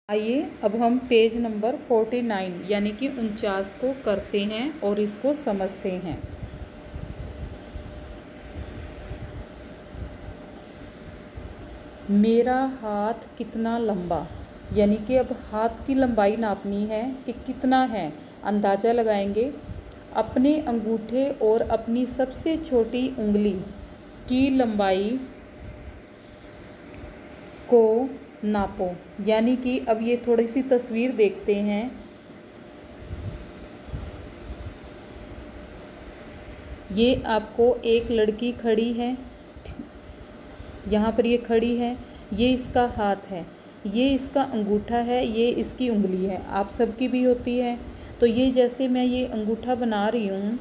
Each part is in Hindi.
आइए अब हम पेज नंबर 49 यानी कि 49 को करते हैं और इसको समझते हैं। मेरा हाथ कितना लंबा, यानी कि अब हाथ की लंबाई नापनी है कि कितना है, अंदाज़ा लगाएंगे। अपने अंगूठे और अपनी सबसे छोटी उंगली की लंबाई को नापो। यानी कि अब ये थोड़ी सी तस्वीर देखते हैं। ये आपको एक लड़की खड़ी है, यहाँ पर ये खड़ी है, ये इसका हाथ है, ये इसका अंगूठा है, ये इसकी उंगली है। आप सबकी भी होती है। तो ये जैसे मैं ये अंगूठा बना रही हूँ,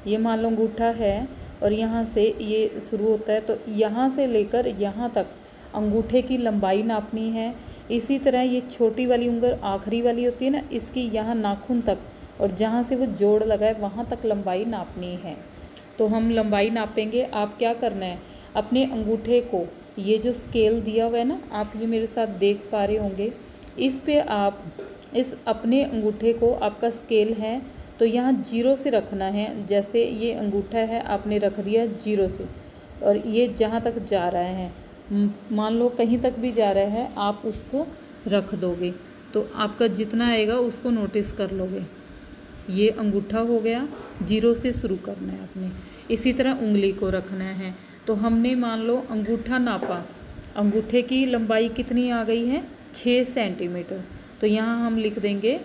ये मान लो अंगूठा है और यहाँ से ये शुरू होता है, तो यहाँ से लेकर यहाँ तक अंगूठे की लंबाई नापनी है। इसी तरह ये छोटी वाली उंगल आखिरी वाली होती है ना, इसकी यहाँ नाखून तक और जहाँ से वो जोड़ लगा है वहाँ तक लंबाई नापनी है। तो हम लंबाई नापेंगे। आप क्या करना है, अपने अंगूठे को, ये जो स्केल दिया हुआ है ना, आप ये मेरे साथ देख पा रहे होंगे, इस पे आप इस अपने अंगूठे को, आपका स्केल है तो यहाँ 0 से रखना है। जैसे ये अंगूठा है आपने रख दिया 0 से, और ये जहाँ तक जा रहा है, मान लो कहीं तक भी जा रहा है, आप उसको रख दोगे तो आपका जितना आएगा उसको नोटिस कर लोगे। ये अंगूठा हो गया, 0 से शुरू करना है आपने। इसी तरह उंगली को रखना है। तो हमने मान लो अंगूठा नापा, अंगूठे की लंबाई कितनी आ गई है, 6 सेंटीमीटर। तो यहाँ हम लिख देंगे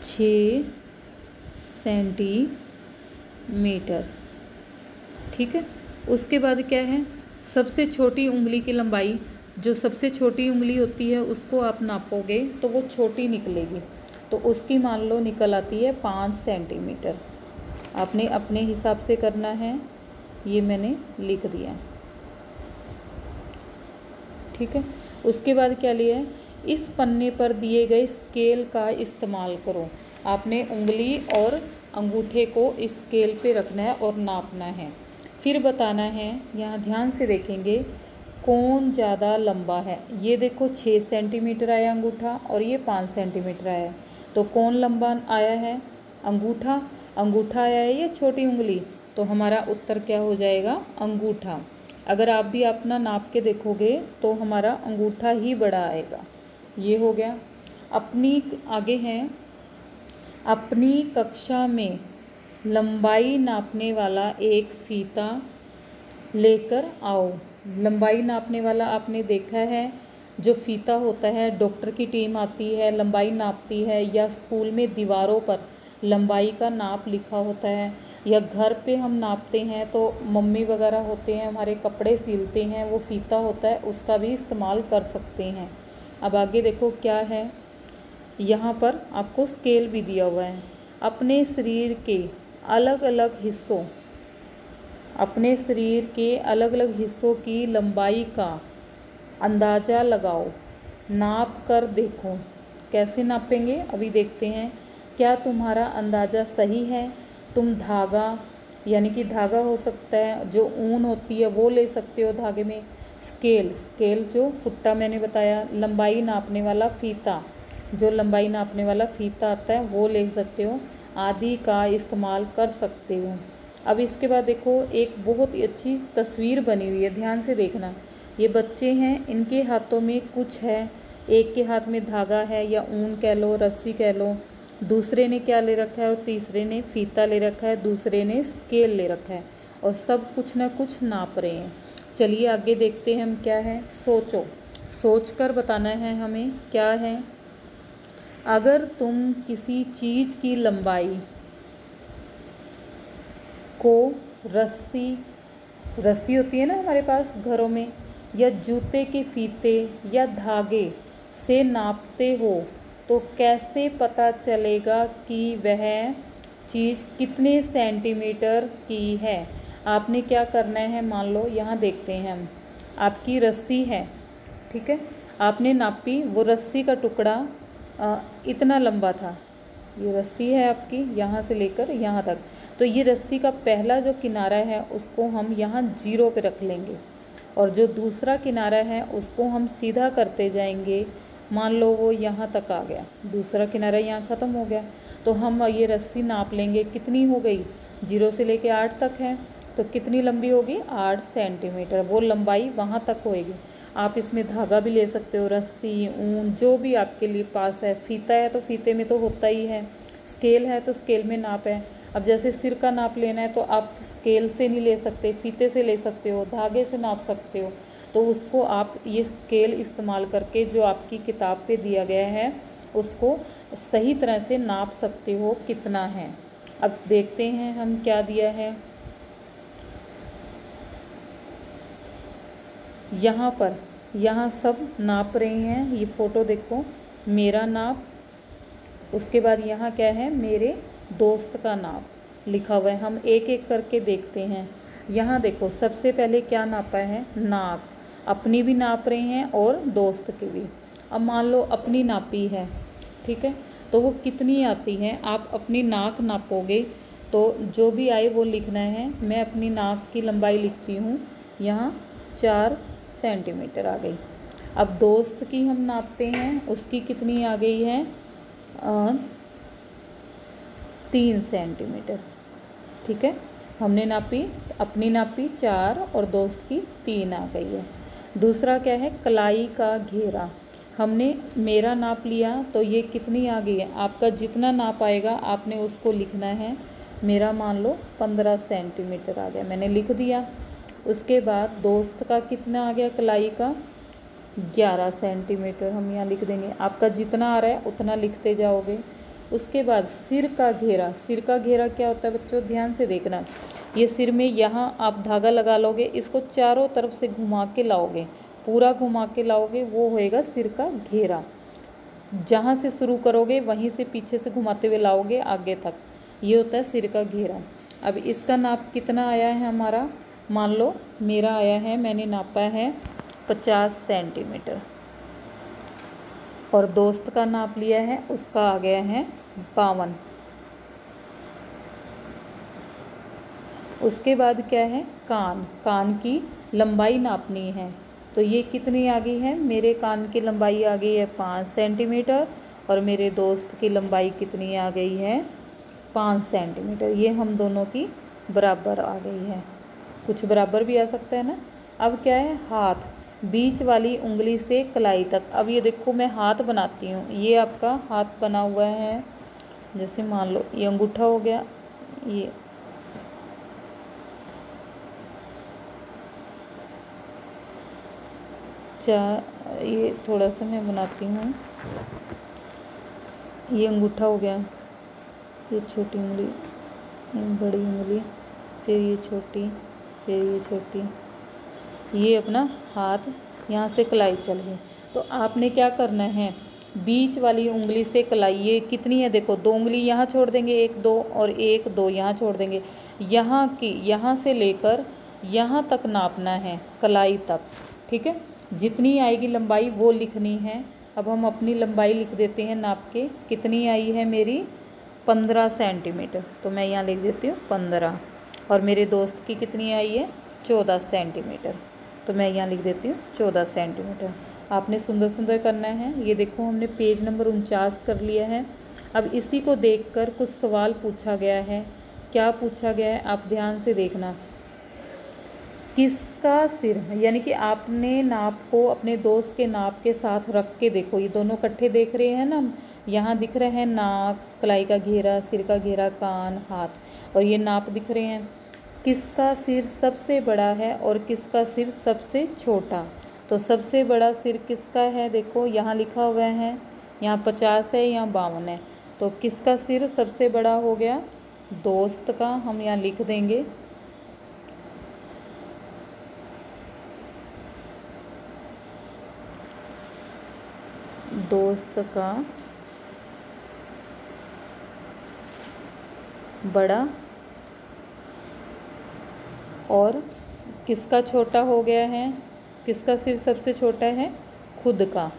6 सेंटीमीटर। ठीक है। उसके बाद क्या है, सबसे छोटी उंगली की लंबाई, जो सबसे छोटी उंगली होती है उसको आप नापोगे तो वो छोटी निकलेगी, तो उसकी मान लो निकल आती है 5 सेंटीमीटर। आपने अपने हिसाब से करना है, ये मैंने लिख दिया। ठीक है। उसके बाद क्या लिया है, इस पन्ने पर दिए गए स्केल का इस्तेमाल करो। आपने उंगली और अंगूठे को इस स्केल पे रखना है और नापना है, फिर बताना है। यहाँ ध्यान से देखेंगे कौन ज़्यादा लंबा है। ये देखो 6 सेंटीमीटर आया अंगूठा और ये 5 सेंटीमीटर आया, तो कौन लंबा आया है, अंगूठा। अंगूठा आया है या छोटी उंगली, तो हमारा उत्तर क्या हो जाएगा, अंगूठा। अगर आप भी अपना नाप के देखोगे तो हमारा अंगूठा ही बड़ा आएगा। ये हो गया। अपनी आगे हैं, अपनी कक्षा में लंबाई नापने वाला एक फीता लेकर आओ। लंबाई नापने वाला आपने देखा है, जो फीता होता है, डॉक्टर की टीम आती है, लंबाई नापती है, या स्कूल में दीवारों पर लंबाई का नाप लिखा होता है, या घर पे हम नापते हैं तो मम्मी वगैरह होते हैं, हमारे कपड़े सिलते हैं, वो फीता होता है, उसका भी इस्तेमाल कर सकते हैं। अब आगे देखो क्या है, यहाँ पर आपको स्केल भी दिया हुआ है। अपने शरीर के अलग अलग हिस्सों, अपने शरीर के अलग अलग हिस्सों की लंबाई का अंदाज़ा लगाओ, नाप कर देखो। कैसे नापेंगे अभी देखते हैं। क्या तुम्हारा अंदाज़ा सही है? तुम धागा, यानी कि धागा हो सकता है, जो ऊन होती है वो ले सकते हो धागे में। स्केल, स्केल जो फुट्टा मैंने बताया, लंबाई नापने वाला फीता, जो लंबाई नापने वाला फीता आता है वो ले सकते हो, आदि का इस्तेमाल कर सकते हो। अब इसके बाद देखो एक बहुत ही अच्छी तस्वीर बनी हुई है, ध्यान से देखना। ये बच्चे हैं, इनके हाथों में कुछ है, एक के हाथ में धागा है या ऊन कह लो, रस्सी कह लो, दूसरे ने क्या ले रखा है, और तीसरे ने फीता ले रखा है, दूसरे ने स्केल ले रखा है, और सब कुछ ना कुछ नाप रहे हैं। चलिए आगे देखते हैं हम क्या है। सोचो, सोच कर बताना है हमें क्या है। अगर तुम किसी चीज़ की लंबाई को रस्सी, रस्सी होती है ना हमारे पास घरों में, या जूते के फीते या धागे से नापते हो, तो कैसे पता चलेगा कि वह चीज़ कितने सेंटीमीटर की है। आपने क्या करना है, मान लो यहाँ देखते हैं हम, आपकी रस्सी है, ठीक है, आपने नापी, वो रस्सी का टुकड़ा इतना लंबा था। ये रस्सी है आपकी, यहाँ से लेकर यहाँ तक, तो ये रस्सी का पहला जो किनारा है उसको हम यहाँ 0 पे रख लेंगे, और जो दूसरा किनारा है उसको हम सीधा करते जाएंगे मान लो वो यहाँ तक आ गया, दूसरा किनारा यहाँ ख़त्म हो गया, तो हम ये रस्सी नाप लेंगे कितनी हो गई, 0 से लेके 8 तक है, तो कितनी लंबी होगी, 8 सेंटीमीटर, वो लंबाई वहाँ तक होएगी। आप इसमें धागा भी ले सकते हो, रस्सी, ऊन, जो भी आपके लिए पास है। फीता है तो फीते में तो होता ही है, स्केल है तो स्केल में नाप है। अब जैसे सिर का नाप लेना है तो आप स्केल से नहीं ले सकते, फीते से ले सकते हो, धागे से नाप सकते हो, तो उसको आप ये स्केल इस्तेमाल करके जो आपकी किताब पे दिया गया है उसको सही तरह से नाप सकते हो कितना है। अब देखते हैं हम क्या दिया है। यहाँ पर यहाँ सब नाप रहे हैं, ये फ़ोटो देखो, मेरा नाप, उसके बाद यहाँ क्या है, मेरे दोस्त का नाप लिखा हुआ है। हम एक एक करके देखते हैं। यहाँ देखो सबसे पहले क्या नापा है, नाक, अपनी भी नाप रहे हैं और दोस्त की भी। अब मान लो अपनी नापी है, ठीक है, तो वो कितनी आती है, आप अपनी नाक नापोगे तो जो भी आए वो लिखना है। मैं अपनी नाक की लंबाई लिखती हूँ, यहाँ 4 सेंटीमीटर आ गई। अब दोस्त की हम नापते हैं, उसकी कितनी आ गई है, 3 सेंटीमीटर, ठीक है। हमने नापी, अपनी नापी 4 और दोस्त की 3 आ गई है। दूसरा क्या है, कलाई का घेरा, हमने मेरा नाप लिया तो ये कितनी आ गई है, आपका जितना नाप आएगा आपने उसको लिखना है। मेरा मान लो 15 सेंटीमीटर आ गया, मैंने लिख दिया। उसके बाद दोस्त का कितना आ गया, कलाई का 11 सेंटीमीटर, हम यहाँ लिख देंगे। आपका जितना आ रहा है उतना लिखते जाओगे। उसके बाद सिर का घेरा, सिर का घेरा क्या होता है बच्चों, ध्यान से देखना। ये सिर में यहाँ आप धागा लगा लोगे, इसको चारों तरफ से घुमा के लाओगे, पूरा घुमा के लाओगे, वो होएगा सिर का घेरा। जहाँ से शुरू करोगे वहीं से पीछे से घुमाते हुए लाओगे आगे तक, ये होता है सिर का घेरा। अब इसका नाप कितना आया है हमारा, मान लो मेरा आया है, मैंने नापा है 50 सेंटीमीटर, और दोस्त का नाप लिया है, उसका आ गया है 52। उसके बाद क्या है, कान, कान की लंबाई नापनी है, तो ये कितनी आ गई है, मेरे कान की लंबाई आ गई है 5 सेंटीमीटर, और मेरे दोस्त की लंबाई कितनी आ गई है, 5 सेंटीमीटर। ये हम दोनों की बराबर आ गई है, कुछ बराबर भी आ सकता है ना। अब क्या है, हाथ, बीच वाली उंगली से कलाई तक। अब ये देखो मैं हाथ बनाती हूँ, ये आपका हाथ बना हुआ है, जैसे मान लो ये अंगूठा हो गया, ये ये थोड़ा सा मैं बनाती हूँ, ये अंगूठा हो गया, ये छोटी उंगली, ये बड़ी उंगली, फिर ये छोटी, फिर ये छोटी, ये अपना हाथ, यहाँ से कलाई चल गई। तो आपने क्या करना है, बीच वाली उंगली से कलाई, ये कितनी है देखो, 2 उंगली यहाँ छोड़ देंगे, 1 2 और 1 2 यहाँ छोड़ देंगे। यहाँ से लेकर यहाँ तक नापना है, कलाई तक, ठीक है। जितनी आएगी लंबाई वो लिखनी है। अब हम अपनी लंबाई लिख देते हैं नाप के, कितनी आई है मेरी 15 सेंटीमीटर, तो मैं यहाँ लिख देती हूँ 15। और मेरे दोस्त की कितनी आई है 14 सेंटीमीटर, तो मैं यहाँ लिख देती हूँ 14 सेंटीमीटर। आपने सुंदर सुंदर करना है। ये देखो हमने पेज नंबर 49 कर लिया है। अब इसी को देखकर कुछ सवाल पूछा गया है। क्या पूछा गया है आप ध्यान से देखना। किसका सिर, यानी कि आपने नाप को अपने दोस्त के नाप के साथ रख के देखो, ये दोनों इकट्ठे देख रहे हैं ना, यहाँ दिख रहे हैं नाक, कलाई का घेरा, सिर का घेरा, कान, हाथ, और ये नाप दिख रहे हैं। किसका सिर सबसे बड़ा है और किसका सिर सबसे छोटा, तो सबसे बड़ा सिर किसका है, देखो यहाँ लिखा हुआ है, यहाँ 50 है, यहाँ 52 है, तो किसका सिर सबसे बड़ा हो गया, दोस्त का। हम यहाँ लिख देंगे दोस्त का बड़ा, और किसका छोटा हो गया है, किसका सिर सबसे छोटा है, खुद का।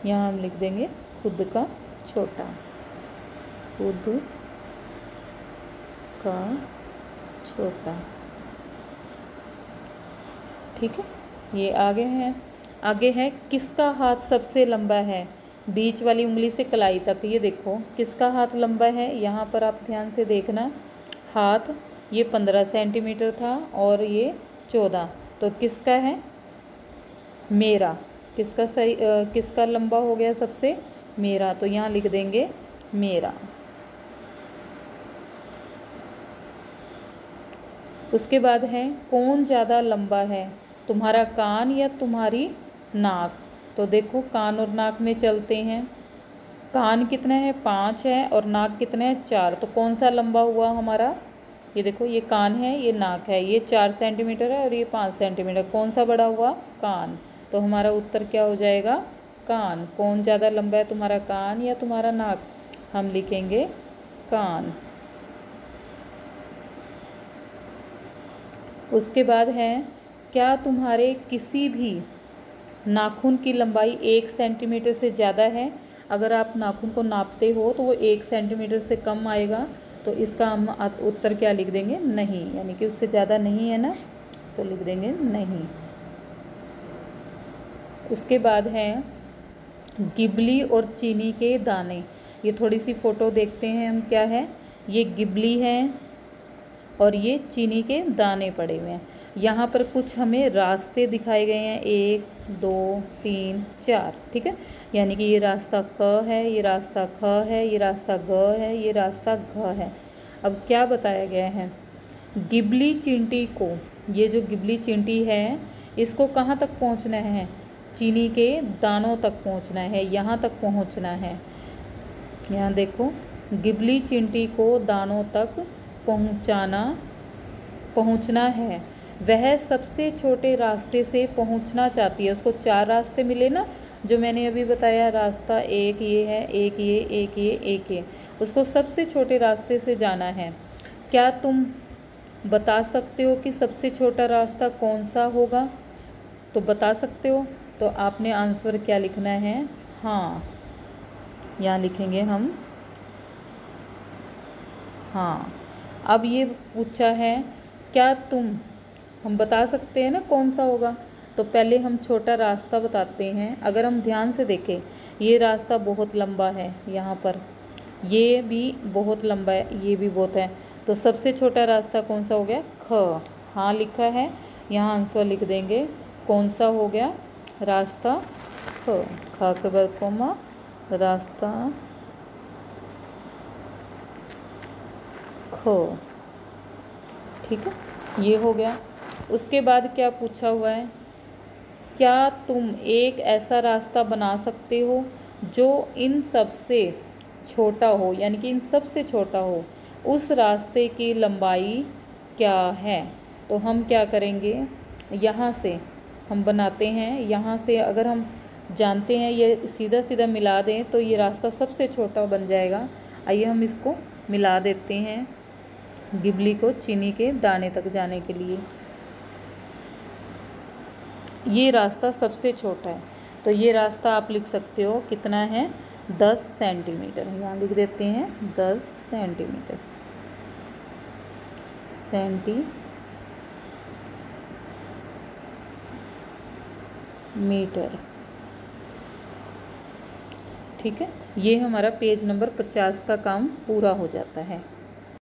यहाँ हम लिख देंगे खुद का छोटा, खुद का छोटा, ठीक है। ये आगे हैं। आगे है किसका हाथ सबसे लंबा है, बीच वाली उंगली से कलाई तक। ये देखो किसका हाथ लंबा है, यहाँ पर आप ध्यान से देखना। हाथ ये 15 सेंटीमीटर था और ये 14, तो किसका है, मेरा। किसका सही किसका लंबा हो गया सबसे, मेरा। तो यहाँ लिख देंगे मेरा। उसके बाद है कौन ज़्यादा लंबा है, तुम्हारा कान या तुम्हारी नाक। तो देखो कान और नाक में चलते हैं। कान कितना है, 5 है, और नाक कितना है, 4। तो कौन सा लंबा हुआ हमारा, ये देखो ये कान है, ये नाक है, ये 4 सेंटीमीटर है और ये 5 सेंटीमीटर। कौन सा बड़ा हुआ, कान। तो हमारा उत्तर क्या हो जाएगा, कान। कौन ज़्यादा लंबा है, तुम्हारा कान या तुम्हारा नाक। हम लिखेंगे कान। उसके बाद है क्या तुम्हारे किसी भी नाखून की लंबाई 1 सेंटीमीटर से ज़्यादा है। अगर आप नाखून को नापते हो तो वो 1 सेंटीमीटर से कम आएगा, तो इसका हम उत्तर क्या लिख देंगे, नहीं। यानी कि उससे ज़्यादा नहीं है ना, तो लिख देंगे नहीं। उसके बाद है गिबली और चीनी के दाने। ये थोड़ी सी फ़ोटो देखते हैं हम, क्या है, ये गिबली है और ये चीनी के दाने पड़े हुए हैं। यहाँ पर कुछ हमें रास्ते दिखाए गए हैं, 1 2 3 4, ठीक है। यानी कि ये रास्ता क है, ये रास्ता ख है, ये रास्ता ग है, ये रास्ता घ है। अब क्या बताया गया है, गिबली चींटी को, ये जो गिबली चींटी है इसको कहाँ तक पहुँचना है, चीनी के दानों तक पहुँचना है, यहाँ तक पहुँचना है। यहाँ देखो गिबली चींटी को दानों तक पहुँचना है। वह सबसे छोटे रास्ते से पहुँचना चाहती है। उसको 4 रास्ते मिले ना, जो मैंने अभी बताया, रास्ता एक ये है, एक ये, एक ये, एक ये। उसको सबसे छोटे रास्ते से जाना है। क्या तुम बता सकते हो कि सबसे छोटा रास्ता कौन सा होगा, तो बता सकते हो। तो आपने आंसर क्या लिखना है, हाँ। यहाँ लिखेंगे हम हाँ। अब ये पूछा है क्या तुम, हम बता सकते हैं ना कौन सा होगा, तो पहले हम छोटा रास्ता बताते हैं। अगर हम ध्यान से देखें, ये रास्ता बहुत लंबा है, यहाँ पर ये भी बहुत लंबा है, ये भी बहुत है, तो सबसे छोटा रास्ता कौन सा हो गया, ख। हाँ लिखा है, यहाँ आंसर लिख देंगे, कौन सा हो गया, रास्ता ख। ख के बाद कोमा, रास्ता ख, ठीक है, ये हो गया। उसके बाद क्या पूछा हुआ है, क्या तुम एक ऐसा रास्ता बना सकते हो जो इन सब से छोटा हो, यानी कि इन सब से छोटा हो, उस रास्ते की लंबाई क्या है। तो हम क्या करेंगे, यहाँ से हम बनाते हैं, यहाँ से अगर हम जानते हैं ये सीधा सीधा मिला दें तो ये रास्ता सबसे छोटा बन जाएगा। आइए हम इसको मिला देते हैं, गिबली को चीनी के दाने तक जाने के लिए। ये रास्ता सबसे छोटा है, तो ये रास्ता आप लिख सकते हो कितना है, 10 सेंटीमीटर। यहाँ लिख देते हैं 10 सेंटीमीटर। ठीक है, ये हमारा पेज नंबर 50 का काम पूरा हो जाता है।